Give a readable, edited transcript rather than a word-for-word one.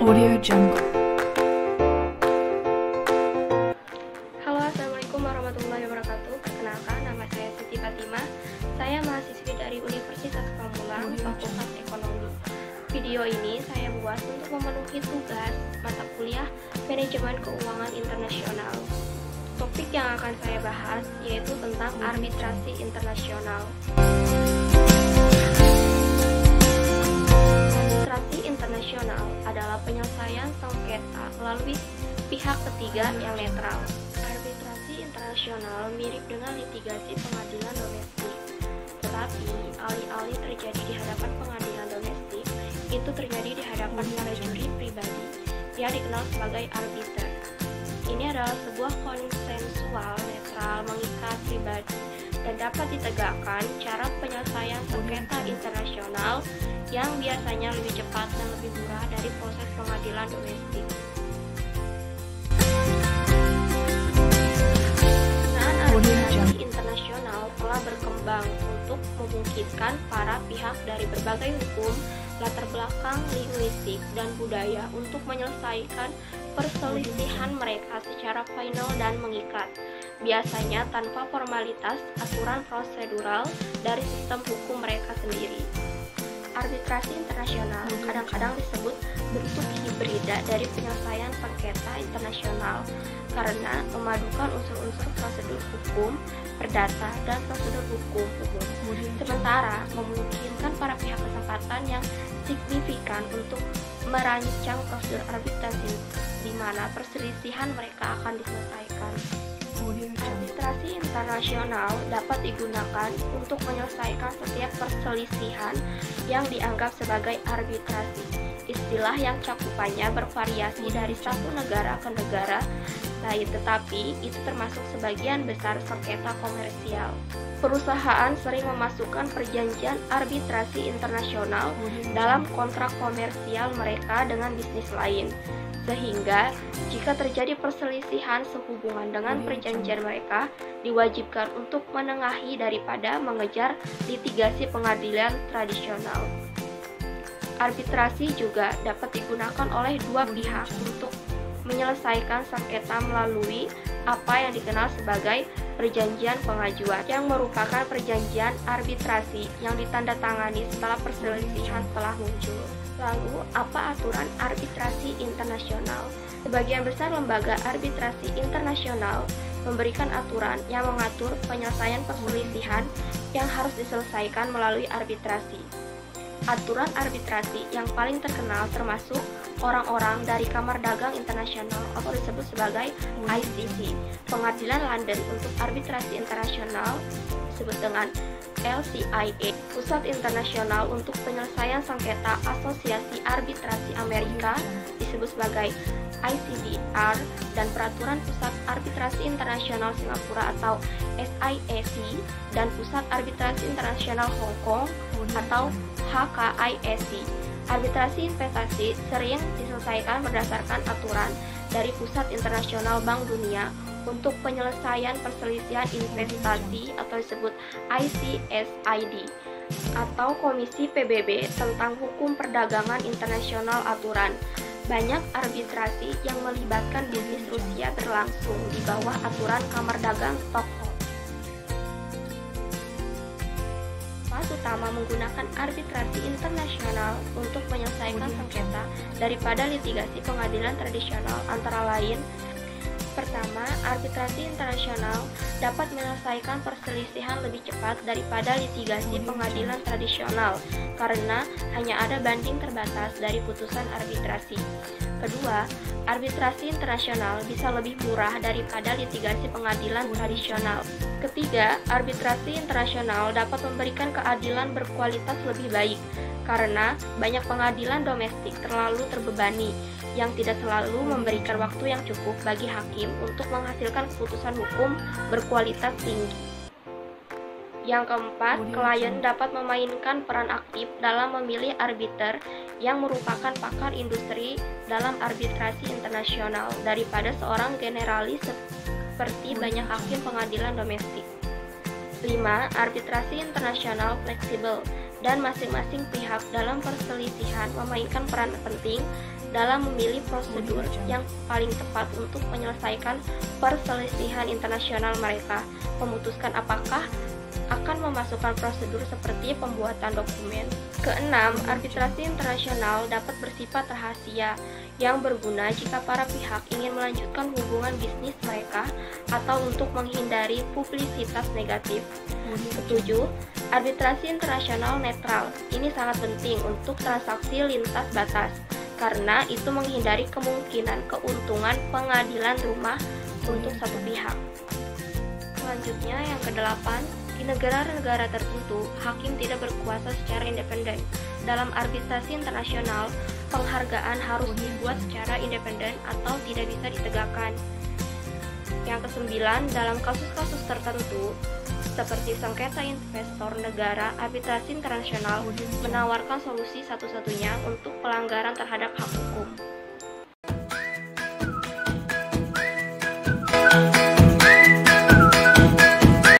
Audio Jungle. Halo, assalamualaikum warahmatullahi wabarakatuh. Perkenalkan, nama saya Siti Fatimah. Saya mahasiswi dari Universitas Pamulang, Fakultas Ekonomi. Video ini saya buat untuk memenuhi tugas mata kuliah Manajemen Keuangan Internasional. Topik yang akan saya bahas yaitu tentang arbitrasi internasional. Arbitrasi internasional adalah penyelesaian sengketa melalui pihak ketiga yang netral. Arbitrasi internasional mirip dengan litigasi pengadilan domestik, tetapi alih-alih terjadi di hadapan pengadilan domestik, itu terjadi di hadapan para juri pribadi yang dikenal sebagai arbiter. Ini adalah sebuah konsensual netral mengikat pribadi dan dapat ditegakkan cara penyelesaian sengketa internasional yang biasanya lebih cepat dan lebih murah dari proses pengadilan domestik. Arbitrasi internasional telah berkembang untuk memungkinkan para pihak dari berbagai hukum, latar belakang linguistik, dan budaya untuk menyelesaikan perselisihan mereka secara final dan mengikat, biasanya tanpa formalitas aturan prosedural dari sistem hukum mereka sendiri. Arbitrasi internasional kadang-kadang disebut bentuk hibrida dari penyelesaian sengketa internasional karena memadukan unsur-unsur prosedur hukum, perdata, dan prosedur hukum umum. Sementara memungkinkan para pihak kesempatan yang signifikan untuk merancang prosedur arbitrasi di mana perselisihan mereka akan diselesaikan. Arbitrasi internasional dapat digunakan untuk menyelesaikan setiap perselisihan yang dianggap sebagai arbitrasi. Istilah yang cakupannya bervariasi dari satu negara ke negara lain, tetapi itu termasuk sebagian besar sengketa komersial. Perusahaan sering memasukkan perjanjian arbitrasi internasional dalam kontrak komersial mereka dengan bisnis lain, sehingga jika terjadi perselisihan sehubungan dengan perjanjian mereka, diwajibkan untuk menengahi daripada mengejar litigasi pengadilan tradisional. Arbitrasi juga dapat digunakan oleh dua pihak untuk menyelesaikan sengketa melalui apa yang dikenal sebagai perjanjian pengajuan, yang merupakan perjanjian arbitrasi yang ditandatangani setelah perselisihan telah muncul. Lalu, apa aturan arbitrasi internasional? Sebagian besar lembaga arbitrasi internasional memberikan aturan yang mengatur penyelesaian perselisihan yang harus diselesaikan melalui arbitrasi. Aturan arbitrasi yang paling terkenal termasuk orang-orang dari Kamar Dagang Internasional atau disebut sebagai ICC, Pengadilan London untuk Arbitrasi Internasional disebut dengan LCIA, Pusat Internasional untuk Penyelesaian Sengketa Asosiasi Arbitrasi Amerika disebut sebagai ICDR, dan Peraturan Pusat Arbitrasi Internasional Singapura atau SIAC, dan Pusat Arbitrasi Internasional Hong Kong atau HKIAC. Arbitrasi investasi sering diselesaikan berdasarkan aturan dari Pusat Internasional Bank Dunia untuk penyelesaian perselisihan investasi atau disebut ICSID, atau Komisi PBB tentang Hukum Perdagangan Internasional Aturan. Banyak arbitrasi yang melibatkan bisnis Rusia berlangsung di bawah aturan Kamar Dagang Stockholm. Utama menggunakan arbitrasi internasional untuk menyelesaikan sengketa daripada litigasi pengadilan tradisional antara lain: pertama, arbitrasi internasional dapat menyelesaikan perselisihan lebih cepat daripada litigasi pengadilan tradisional karena hanya ada banding terbatas dari putusan arbitrasi. Kedua, arbitrasi internasional bisa lebih murah daripada litigasi pengadilan tradisional. Ketiga, arbitrasi internasional dapat memberikan keadilan berkualitas lebih baik karena banyak pengadilan domestik terlalu terbebani yang tidak selalu memberikan waktu yang cukup bagi hakim untuk menghasilkan keputusan hukum berkualitas tinggi. Yang keempat, klien dapat memainkan peran aktif dalam memilih arbiter yang merupakan pakar industri dalam arbitrasi internasional daripada seorang generalis seperti banyak hakim pengadilan domestik. 5. Arbitrasi internasional fleksibel dan masing-masing pihak dalam perselisihan memainkan peran penting dalam memilih prosedur yang paling tepat untuk menyelesaikan perselisihan internasional mereka, memutuskan apakah akan memasukkan prosedur seperti pembuatan dokumen. Keenam, arbitrasi internasional dapat bersifat rahasia yang berguna jika para pihak ingin melanjutkan hubungan bisnis mereka atau untuk menghindari publisitas negatif. Ketujuh, arbitrasi internasional netral. Ini sangat penting untuk transaksi lintas batas karena itu menghindari kemungkinan keuntungan pengadilan rumah untuk satu pihak. Selanjutnya yang kedelapan, di negara-negara tertentu, hakim tidak berkuasa secara independen. Dalam arbitrasi internasional, penghargaan harus dibuat secara independen atau tidak bisa ditegakkan. Yang kesembilan, dalam kasus-kasus tertentu, seperti sengketa investor negara, arbitrasi internasional menawarkan solusi satu-satunya untuk pelanggaran terhadap hak hukum.